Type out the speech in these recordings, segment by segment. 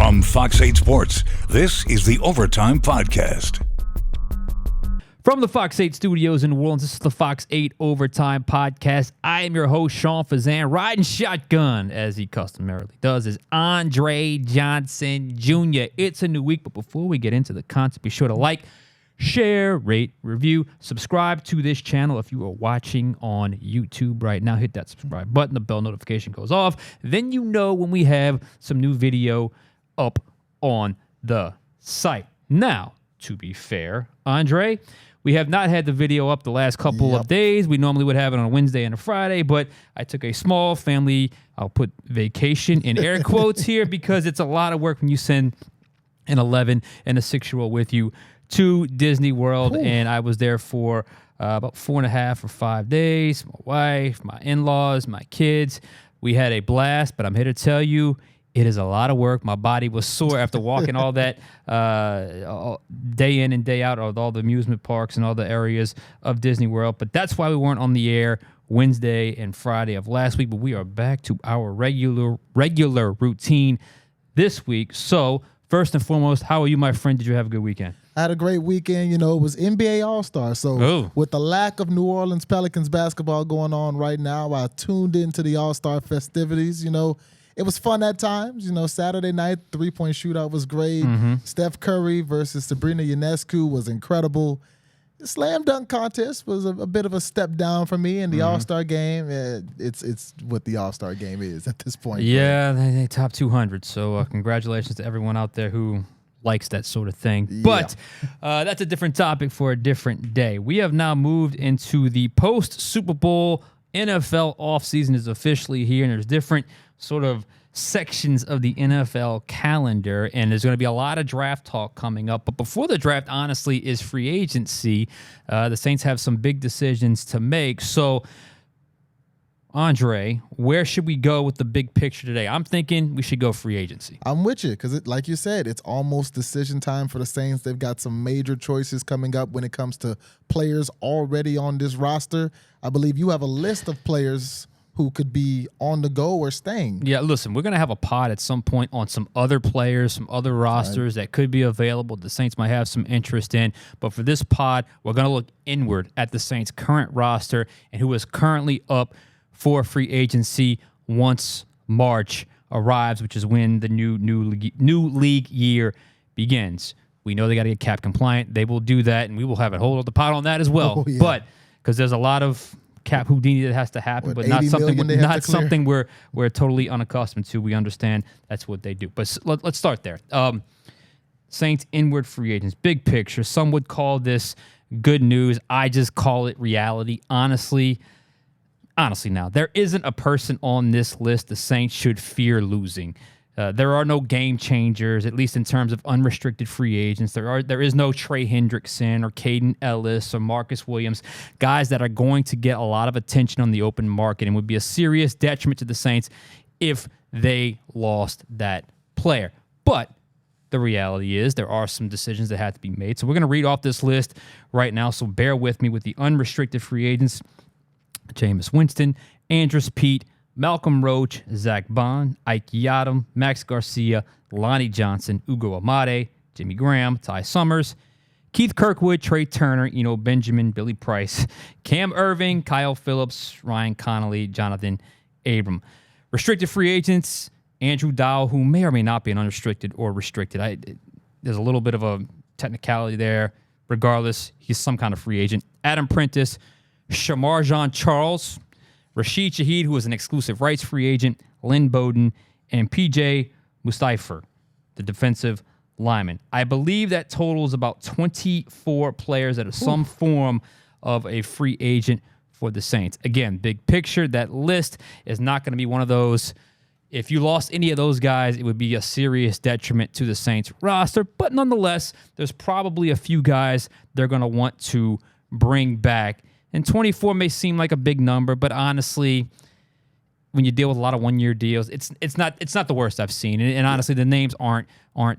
From Fox 8 Sports, this is the Overtime Podcast. From the Fox 8 studios in New Orleans, this is the Fox 8 Overtime Podcast. I am your host, Sean Fazende. Riding shotgun, as he customarily does, is Andre Johnson Jr. It's a new week, but before we get into the content, be sure to like, share, rate, review, subscribe to this channel. If you are watching on YouTube right now, hit that subscribe button. The bell notification goes off. Then you know when we have some new video up on the site. Now, to be fair, Andre, we have not had the video up the last couple of days. We normally would have it on a Wednesday and a Friday, but I took a small family, I'll put vacation in air quotes here, because it's a lot of work when you send an 11 and a 6-year-old with you to Disney World. Ooh. And I was there for about 4.5 or 5 days. My wife, my in-laws, my kids. We had a blast, but I'm here to tell you, it is a lot of work. My body was sore after walking all that day in and day out of all the amusement parks and all the areas of Disney World. But that's why we weren't on the air Wednesday and Friday of last week. But we are back to our regular routine this week. So first and foremost, how are you, my friend? Did you have a good weekend? I had a great weekend. You know, it was NBA All-Star. So with the lack of New Orleans Pelicans basketball going on right now, I tuned into the All-Star festivities. You know, it was fun at times. You know, Saturday night, three-point shootout was great. Mm-hmm. Steph Curry versus Sabrina Ionescu was incredible. The slam dunk contest was a bit of a step down for me in the All-Star game. It's what the All-Star game is at this point. Yeah, they top 200. So congratulations to everyone out there who likes that sort of thing. Yeah. But that's a different topic for a different day. We have now moved into the post-Super Bowl. NFL offseason is officially here, and there's different sort of sections of the NFL calendar, and there's going to be a lot of draft talk coming up. But before the draft, honestly, is free agency. The Saints have some big decisions to make. So, Andre, where should we go with the big picture today? I'm thinking we should go free agency. I'm with you because, like you said, it's almost decision time for the Saints. They've got some major choices coming up when it comes to players already on this roster. I believe you have a list of players who could be on the go or staying. Yeah, listen, we're going to have a pod at some point on some other players, some other rosters that could be available. The Saints might have some interest in. But for this pod, we're going to look inward at the Saints' current roster and who is currently up for free agency once March arrives, which is when the new league year begins. We know they got to get cap compliant. They will do that, and we will have a whole other pot on that as well. Oh, yeah. But because there's a lot of cap Houdini that has to happen, but not something we're totally unaccustomed to. We understand that's what they do. But let's start there. Saints inward free agents, big picture. Some would call this good news. I just call it reality. Honestly, now, there isn't a person on this list the Saints should fear losing. There are no game changers, at least in terms of unrestricted free agents. There is no Trey Hendrickson or Caden Ellis or Marcus Williams, guys that are going to get a lot of attention on the open market and would be a serious detriment to the Saints if they lost that player. But the reality is there are some decisions that have to be made. So we're going to read off this list right now, so bear with me with the unrestricted free agents. Jameis Winston, Andrus Peat, Malcolm Roach, Zach Bond, Ike Yadam, Max Garcia, Lonnie Johnson, Ugo Amade, Jimmy Graham, Ty Summers, Keith Kirkwood, Trey Turner, Eno Benjamin, Billy Price, Cam Irving, Kyle Phillips, Ryan Connolly, Jonathan Abram. Restricted free agents, Andrew Dowell, who may or may not be an unrestricted or restricted. There's a little bit of a technicality there. Regardless, he's some kind of free agent. Adam Prentice, Shamar Jean-Charles, Rashid Shaheed, who is an exclusive rights free agent, Lynn Bowden, and P.J. Mustipher, the defensive lineman. I believe that totals about 24 players that are some form of a free agent for the Saints. Again, big picture, that list is not going to be one of those. If you lost any of those guys, it would be a serious detriment to the Saints roster. But nonetheless, there's probably a few guys they're going to want to bring back. And 24 may seem like a big number, but honestly, when you deal with a lot of one-year deals, it's not the worst I've seen. And honestly, the names aren't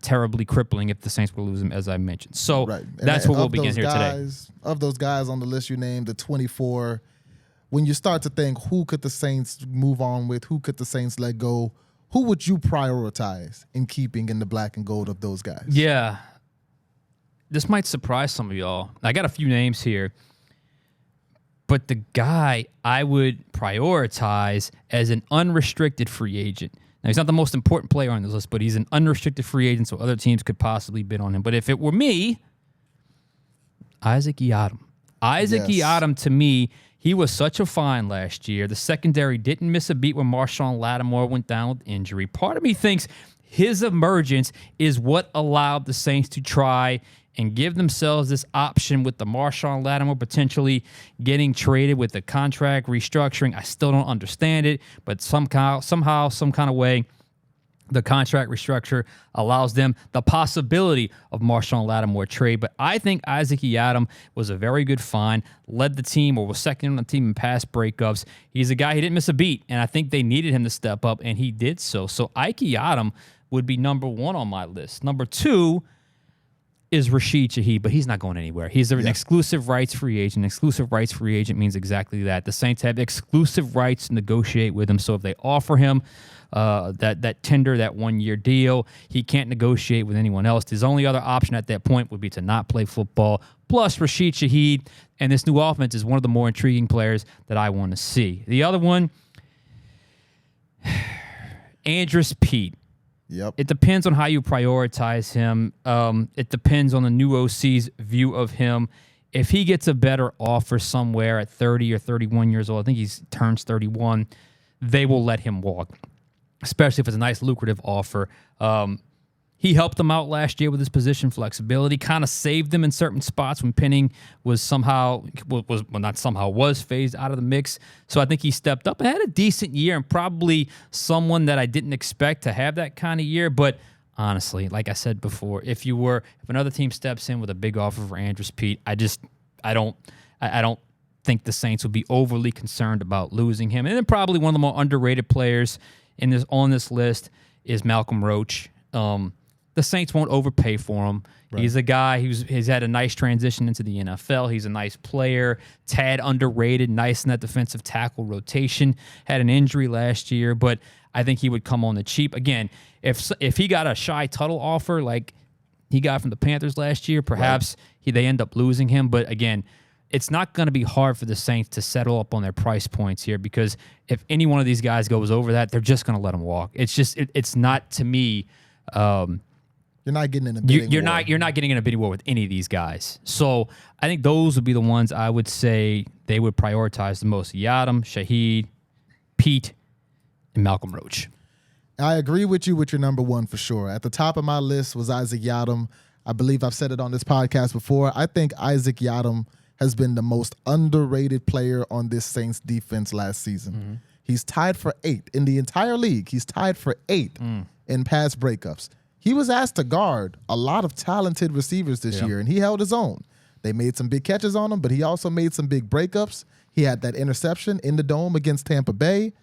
terribly crippling if the Saints will lose them, as I mentioned. So that's what we'll begin here today. Of those guys on the list you named, the 24, when you start to think, who could the Saints move on with? Who could the Saints let go? who would you prioritize in keeping in the black and gold of those guys? Yeah. This might surprise some of y'all. I got a few names here. But the guy I would prioritize as an unrestricted free agent. Now, he's not the most important player on this list, but he's an unrestricted free agent, so other teams could possibly bid on him. But if it were me, Isaac Yiadom. Isaac Yiadom, to me, he was such a find last year. The secondary didn't miss a beat when Marshawn Lattimore went down with injury. Part of me thinks his emergence is what allowed the Saints to try and give themselves this option with the Marshawn Lattimore potentially getting traded with the contract restructuring. I still don't understand it, but somehow, some kind of way, the contract restructure allows them the possibility of Marshawn Lattimore trade. But I think Isaac Yiadom was a very good find, led the team or was second on the team in pass breakups. He's a guy, he didn't miss a beat, and I think they needed him to step up, and he did so. So Ike Yiadom would be number one on my list. Number two is Rashid Shaheed, but he's not going anywhere. He's an exclusive rights free agent. Exclusive rights free agent means exactly that. The Saints have exclusive rights to negotiate with him. So if they offer him that tender, that 1-year deal, he can't negotiate with anyone else. His only other option at that point would be to not play football. Plus, Rashid Shaheed and this new offense is one of the more intriguing players that I want to see. The other one, Andres Pete. Yep. It depends on how you prioritize him. It depends on the new OC's view of him. If he gets a better offer somewhere at 30 or 31 years old, I think he turns 31, they will let him walk, especially if it's a nice, lucrative offer. He helped them out last year with his position flexibility, kind of saved them in certain spots when Penning was was phased out of the mix. So I think he stepped up and had a decent year, and probably someone that I didn't expect to have that kind of year. But honestly, like I said before, if another team steps in with a big offer for Andres Pete, I don't think the Saints would be overly concerned about losing him. And then probably one of the more underrated players on this list is Malcolm Roach. The Saints won't overpay for him. Right. He's a guy who's had a nice transition into the NFL. He's a nice player, tad underrated, nice in that defensive tackle rotation. Had an injury last year, but I think he would come on the cheap. Again, if he got a Shy Tuttle offer like he got from the Panthers last year, perhaps they end up losing him. But again, it's not going to be hard for the Saints to settle up on their price points here, because if any one of these guys goes over that, they're just going to let him walk. It's just it's not, to me. You're not getting in a bidding war. You're not getting in a bidding war with any of these guys. So I think those would be the ones I would say they would prioritize the most: Yiadom, Shaheed, Pete, and Malcolm Roach. I agree with you with your number one for sure. At the top of my list was Isaac Yiadom. I believe I've said it on this podcast before. I think Isaac Yiadom has been the most underrated player on this Saints defense last season. Mm-hmm. He's tied for 8 in the entire league. He's tied for 8 in pass breakups. He was asked to guard a lot of talented receivers this year, and he held his own. They made some big catches on him, but he also made some big breakups. He had that interception in the dome against Tampa Bay.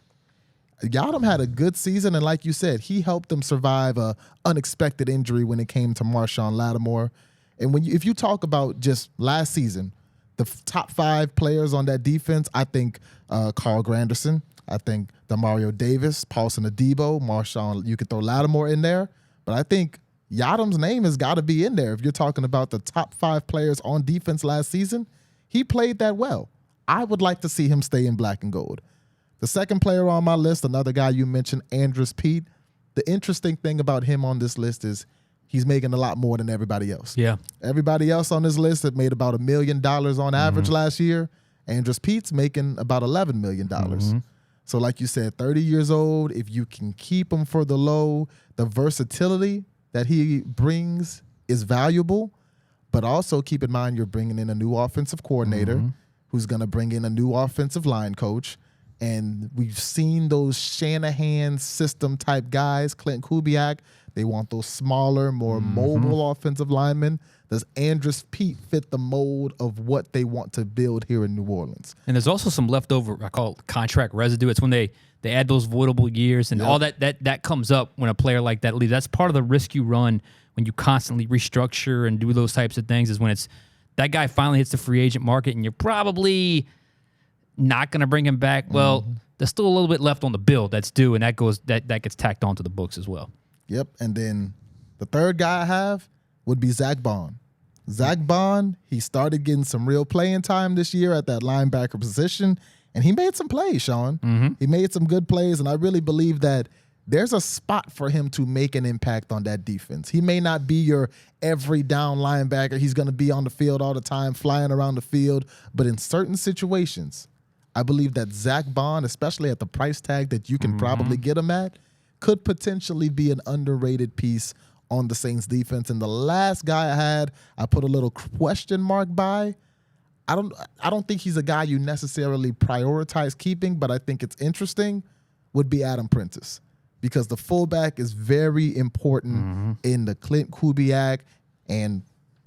Yiadom had a good season, and like you said, he helped them survive a unexpected injury when it came to Marshawn Lattimore. And if you talk about just last season, the top 5 players on that defense, I think Carl Granderson, I think Demario Davis, Paulson Adebo, Marshawn, you could throw Lattimore in there. But I think Yiadom's name has got to be in there. If you're talking about the top 5 players on defense last season, he played that well. I would like to see him stay in black and gold. The second player on my list, another guy you mentioned, Andres Pete. The interesting thing about him on this list is he's making a lot more than everybody else. Yeah. Everybody else on this list had made about $1 million on average last year. Andres Pete's making about $11 million. So like you said, 30 years old, if you can keep him for the low, the versatility that he brings is valuable. But also keep in mind you're bringing in a new offensive coordinator who's going to bring in a new offensive line coach. And we've seen those Shanahan system type guys, Clint Kubiak. They want those smaller, more mobile offensive linemen. Does Andres Pete fit the mold of what they want to build here in New Orleans? And there's also some leftover, I call it contract residue. It's when they add those voidable years and all that comes up when a player like that leaves. That's part of the risk you run when you constantly restructure and do those types of things, is when it's that guy finally hits the free agent market and you're probably not going to bring him back. Well, there's still a little bit left on the bill that's due, and that gets tacked onto the books as well. Yep. And then the third guy I have would be Zach Bond. Zach Bond, he started getting some real playing time this year at that linebacker position, and he made some plays, Sean. He made some good plays, and I really believe that there's a spot for him to make an impact on that defense. He may not be your every down linebacker. He's going to be on the field all the time, flying around the field, but in certain situations, I believe that Zach Bond, especially at the price tag that you can probably get him at, could potentially be an underrated piece on the Saints defense. And the last guy I had, I put a little question mark by. I don't think he's a guy you necessarily prioritize keeping, but I think it's interesting, would be Adam Prentice. Because the fullback is very important in the Clint Kubiak, and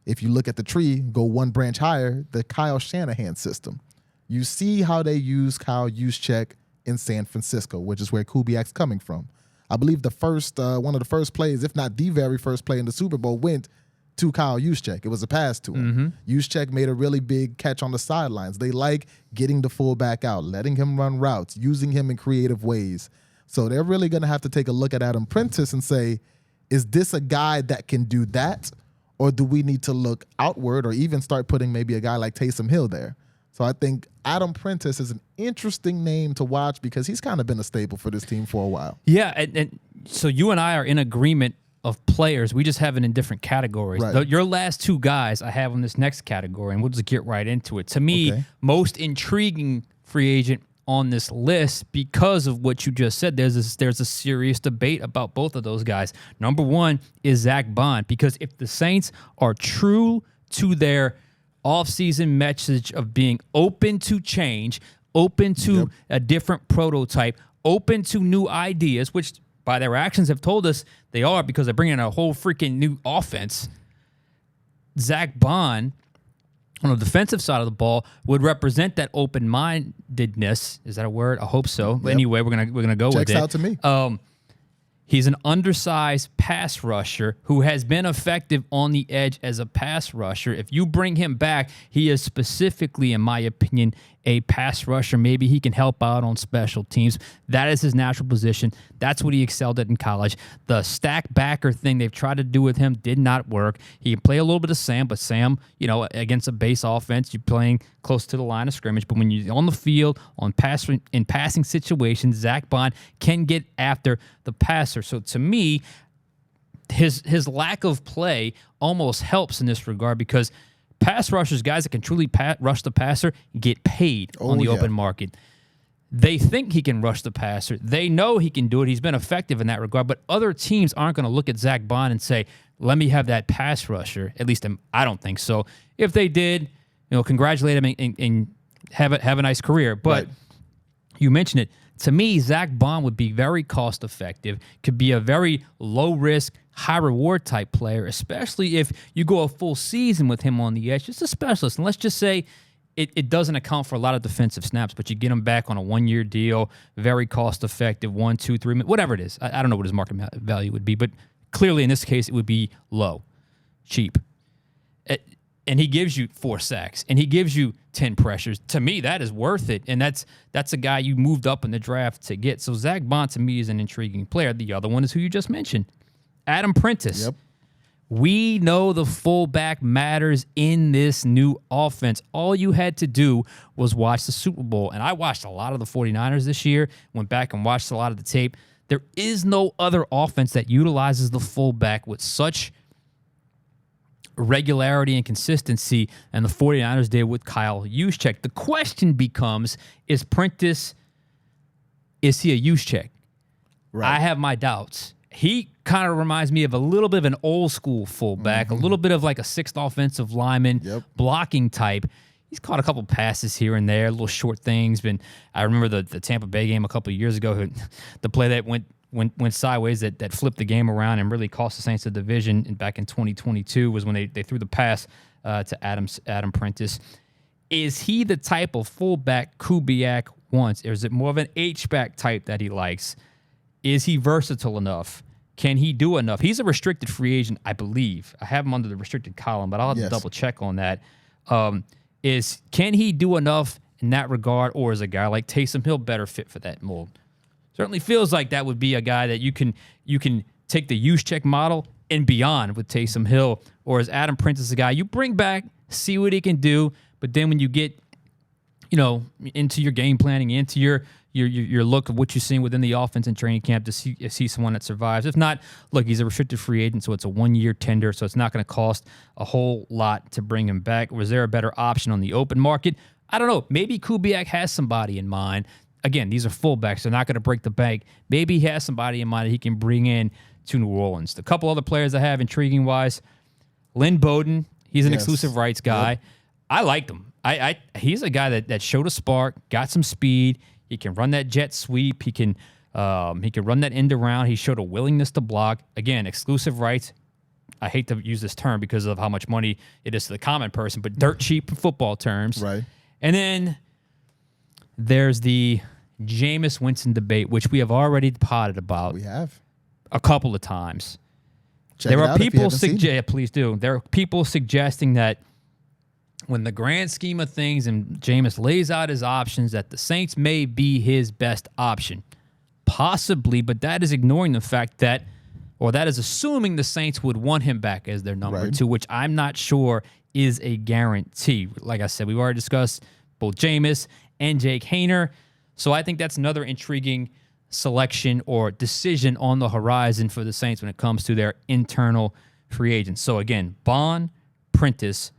if you look at the tree, go one branch higher, the Kyle Shanahan system. You see how they use Kyle Juszczyk in San Francisco, which is where Kubiak's coming from. I believe the first one of the first plays, if not the very first play in the Super Bowl, went to Kyle Juszczyk. It was a pass to him. Juszczyk made a really big catch on the sidelines. They like getting the fullback out, letting him run routes, using him in creative ways. So they're really going to have to take a look at Adam Prentice and say, is this a guy that can do that? Or do we need to look outward or even start putting maybe a guy like Taysom Hill there? So I think Adam Prentice is an interesting name to watch because he's kind of been a staple for this team for a while. Yeah, and so you and I are in agreement of players. We just have it in different categories. Right. Your last two guys I have in this next category, and we'll just get right into it. To me, most intriguing free agent on this list because of what you just said. There's a serious debate about both of those guys. Number one is Zach Bond, because if the Saints are true to their offseason message of being open to change, open to a different prototype, open to new ideas, which by their actions have told us they are because they're bringing in a whole freaking new offense, Zach Bond on the defensive side of the ball would represent that open-mindedness. Is that a word? I hope so. But anyway, we're gonna go with it. Checks out to me. He's an undersized pass rusher who has been effective on the edge as a pass rusher. If you bring him back, he is specifically, in my opinion, a pass rusher. Maybe he can help out on special teams. That is his natural position. That's what he excelled at in college. The stack backer thing they've tried to do with him did not work. He can play a little bit of Sam, but Sam, against a base offense, you're playing close to the line of scrimmage. But when you're on the field, in passing situations, Zach Bond can get after the passer. So to me, his lack of play almost helps in this regard because pass rushers, guys that can truly rush the passer, get paid on the open market. They think he can rush the passer. They know he can do it. He's been effective in that regard. But other teams aren't going to look at Zach Bond and say, let me have that pass rusher. At least I don't think so. If they did, congratulate him and have a nice career. But you mentioned it. To me, Zach Bond would be very cost effective, could be a very low risk, high reward type player, especially if you go a full season with him on the edge. Just a specialist. And let's just say it doesn't account for a lot of defensive snaps, but you get him back on a 1-year deal, very cost effective, 1, 2, 3, whatever it is. I don't know what his market value would be, but clearly in this case it would be low, cheap. And he gives you 4 sacks, and he gives you 10 pressures. To me, that is worth it, and that's a guy you moved up in the draft to get. So Zach Bond, to me, is an intriguing player. The other one is who you just mentioned, Adam Prentice. Yep. We know the fullback matters in this new offense. All you had to do was watch the Super Bowl, and I watched a lot of the 49ers this year, went back and watched a lot of the tape. There is no other offense that utilizes the fullback with such regularity and consistency, and the 49ers did with Kyle Juszczyk. The question becomes, is Prentice, is he a Juszczyk? Right. I have my doubts. He kind of reminds me of a little bit of an old school fullback, a little bit of like a sixth offensive lineman, blocking type. He's caught a couple passes here and there, little short things. I remember the Tampa Bay game a couple of years ago, the play that went sideways that flipped the game around and really cost the Saints the division back in 2022 was when they threw the pass to Adam Prentice. Is he the type of fullback Kubiak wants, or is it more of an H-back type that he likes? Is he versatile enough? Can he do enough? He's a restricted free agent, I believe. I have him under the restricted column, but I'll have to double check on that. Can he do enough in that regard, or is a guy like Taysom Hill better fit for that mold? Certainly feels like that would be a guy that you can take the use check model and beyond with Taysom Hill, or is Adam Prentice a guy you bring back, see what he can do, but then when you get into your game planning, into your look of what you're seeing within the offense and training camp to see someone that survives. If not, look, he's a restricted free agent, so it's a 1-year tender, so it's not going to cost a whole lot to bring him back. Was there a better option on the open market? I don't know. Maybe Kubiak has somebody in mind. Again, these are fullbacks. They're not going to break the bank. Maybe he has somebody in mind that he can bring in to New Orleans. The couple other players I have intriguing-wise, Lynn Bowden. He's an exclusive rights guy. Yep. I liked him. He's a guy that showed a spark, got some speed. He can run that jet sweep. He can run that end around. He showed a willingness to block. Again, exclusive rights. I hate to use this term because of how much money it is to the common person, but dirt cheap in football terms. Right. And then there's the Jameis Winston debate, which we have already potted about. We have a couple of times. There are people please do. There are people suggesting that when the grand scheme of things and Jameis lays out his options, that the Saints may be his best option. Possibly, but that is ignoring the fact that, or that is assuming the Saints would want him back as their number 2, which I'm not sure is a guarantee. Like I said, we've already discussed both Jameis and Jake Haener. So I think that's another intriguing selection or decision on the horizon for the Saints when it comes to their internal free agents. So again, Bond, Prentice,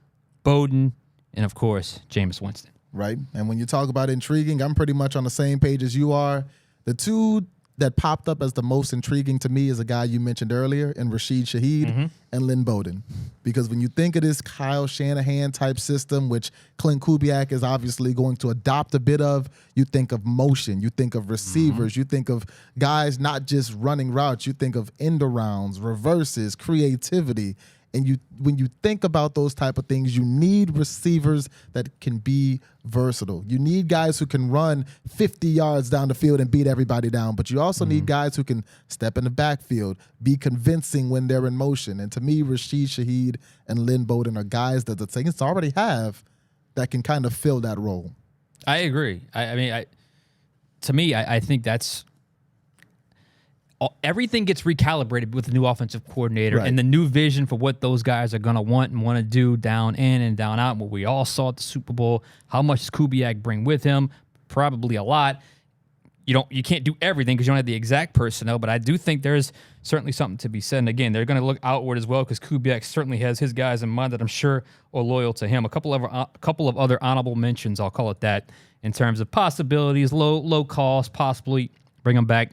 Bowden, and of course, Jameis Winston. Right. And when you talk about intriguing, I'm pretty much on the same page as you are. The two that popped up as the most intriguing to me is a guy you mentioned earlier in Rashid Shaheed and Lynn Bowden. Because when you think of this Kyle Shanahan type system, which Clint Kubiak is obviously going to adopt a bit of, you think of motion, you think of receivers, you think of guys not just running routes, you think of end arounds, reverses, creativity. And when you think about those type of things, you need receivers that can be versatile. You need guys who can run 50 yards down the field and beat everybody down. But you also need guys who can step in the backfield, be convincing when they're in motion. And to me, Rashid Shaheed and Lynn Bowden are guys that the Saints already have that can kind of fill that role. I agree. To me, I think that's everything gets recalibrated with the new offensive coordinator and the new vision for what those guys are going to want and want to do down in and down out. What we all saw at the Super Bowl, how much does Kubiak bring with him? Probably a lot. You can't do everything because you don't have the exact personnel, but I do think there's certainly something to be said. And again, they're going to look outward as well because Kubiak certainly has his guys in mind that I'm sure are loyal to him. A couple of other honorable mentions, I'll call it that, in terms of possibilities, low cost, possibly bring them back.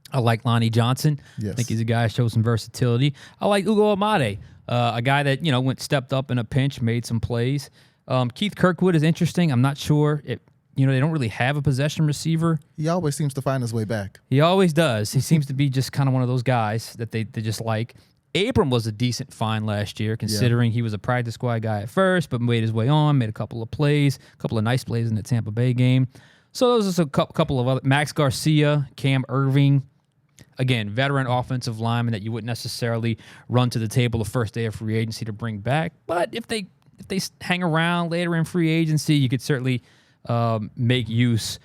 I like Lonnie Johnson. Yes. I think he's a guy that shows some versatility. I like Ugo Amade, a guy that stepped up in a pinch, made some plays. Keith Kirkwood is interesting. I'm not sure they don't really have a possession receiver. He always seems to find his way back. He always does. He seems to be just kind of one of those guys that they just like. Abram was a decent find last year, considering he was a practice squad guy at first, but made his way on, made a couple of plays, a couple of nice plays in the Tampa Bay game. So those are a couple of other. Max Garcia, Cam Irving. Again, veteran offensive lineman that you wouldn't necessarily run to the table the first day of free agency to bring back. But if they hang around later in free agency, you could certainly make use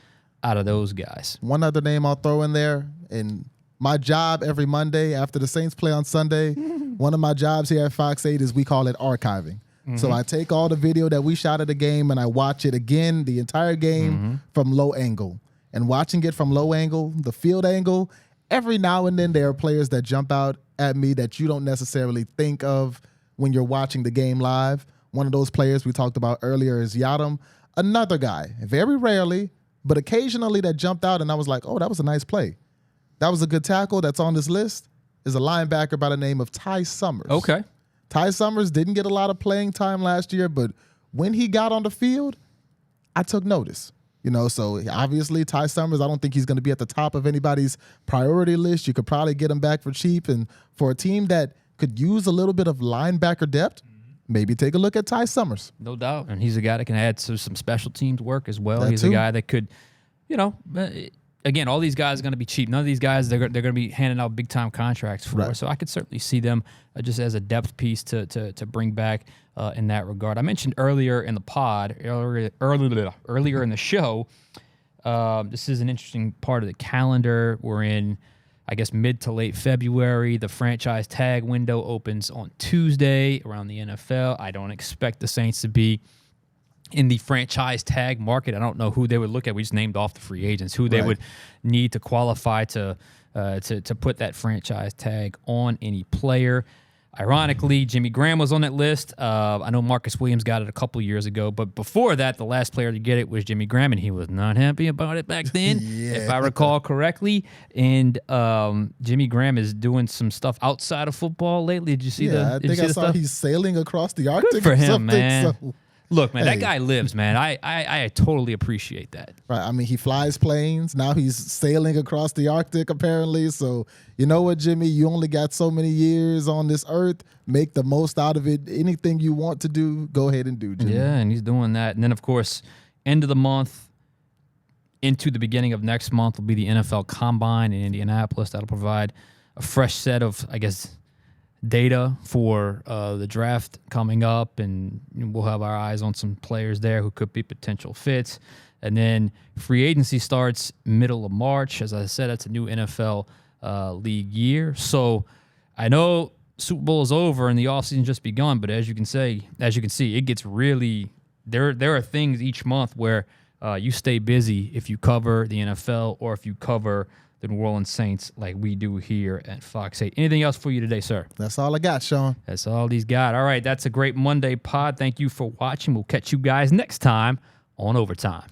out of those guys. One other name I'll throw in there, and my job every Monday after the Saints play on Sunday, one of my jobs here at Fox 8 is we call it archiving. So I take all the video that we shot at the game and I watch it again, the entire game from low angle. And watching it from low angle, the field angle, every now and then there are players that jump out at me that you don't necessarily think of when you're watching the game live. One of those players we talked about earlier is Yadam. Another guy, very rarely, but occasionally that jumped out and I was like, oh, that was a nice play. That was a good tackle that's on this list, is a linebacker by the name of Ty Summers. Okay. Ty Summers didn't get a lot of playing time last year, but when he got on the field, I took notice. So obviously Ty Summers, I don't think he's going to be at the top of anybody's priority list. You could probably get him back for cheap. And for a team that could use a little bit of linebacker depth, maybe take a look at Ty Summers. No doubt. And he's a guy that can add to some special teams work as well. He's a guy that could, again, all these guys are going to be cheap. None of these guys, they're going to be handing out big-time contracts for. Right. So I could certainly see them just as a depth piece to bring back in that regard. I mentioned earlier in the pod, earlier in the show, this is an interesting part of the calendar. We're in, I guess, mid to late February. The franchise tag window opens on Tuesday around the NFL. I don't expect the Saints to be in the franchise tag market. I don't know who they would look at. We just named off the free agents, who they would need to qualify to put that franchise tag on any player. Ironically, Jimmy Graham was on that list. I know Marcus Williams got it a couple years ago, but before that, the last player to get it was Jimmy Graham, and he was not happy about it back then, if I recall correctly. And Jimmy Graham is doing some stuff outside of football lately. Did you see I think I saw he's sailing across the Arctic. Good for him, man. So. Look, man, that guy lives, man. I totally appreciate that. Right. I mean, he flies planes. Now he's sailing across the Arctic, apparently. So, you know what, Jimmy? You only got so many years on this earth. Make the most out of it. Anything you want to do, go ahead and do, Jimmy. Yeah, and he's doing that. And then, of course, end of the month into the beginning of next month will be the NFL Combine in Indianapolis. That'll provide a fresh set of, I guess, data for the draft coming up, and we'll have our eyes on some players there who could be potential fits. And then free agency starts middle of March. As I said, that's a new NFL league year. So I know Super Bowl is over and the offseason just begun, but as you can see, it gets really there are things each month where you stay busy if you cover the NFL or if you cover the New Orleans Saints like we do here at Fox 8. Anything else for you today, sir? That's all I got, Sean. That's all he's got. All right, that's a great Monday pod. Thank you for watching. We'll catch you guys next time on Overtime.